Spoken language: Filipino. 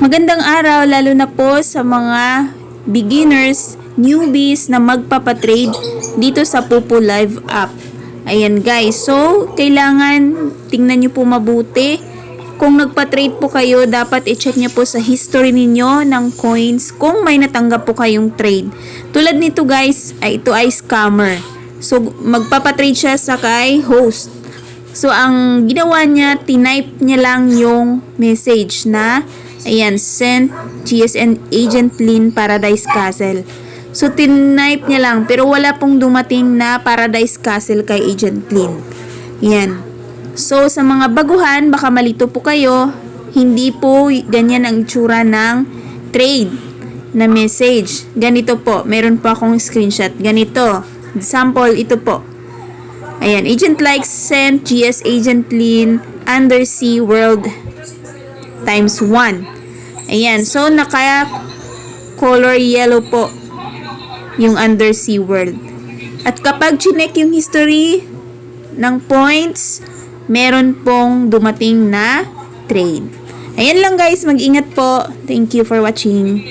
Magandang araw lalo na po sa mga beginners, newbies na magpapatrade dito sa Popo Live app. Ayan guys, so kailangan tingnan nyo po mabuti. Kung nagpa-trade po kayo, dapat i-check nyo po sa history ninyo ng coins kung may natanggap po kayong trade. Tulad nito guys, ito ay scammer. So magpapatrade siya sa kay host. So, ang ginawa niya, tinype niya lang yung message na, ayan, sent GSN Agent Lin Paradise Castle. So, tinype niya lang, pero wala pong dumating na Paradise Castle kay Agent Lin. Ayan. So, sa mga baguhan, baka malito po kayo, hindi po ganyan ang itsura ng trade na message. Ganito po, meron po akong screenshot. Ganito. Example, ito po. Ayan, Agent Likes sent GS Agent Lin Undersea World times 1. Ayan, so naka color yellow po yung Undersea World. At kapag chinek yung history ng points, meron pong dumating na trade. Ayan lang guys, mag-ingat po. Thank you for watching.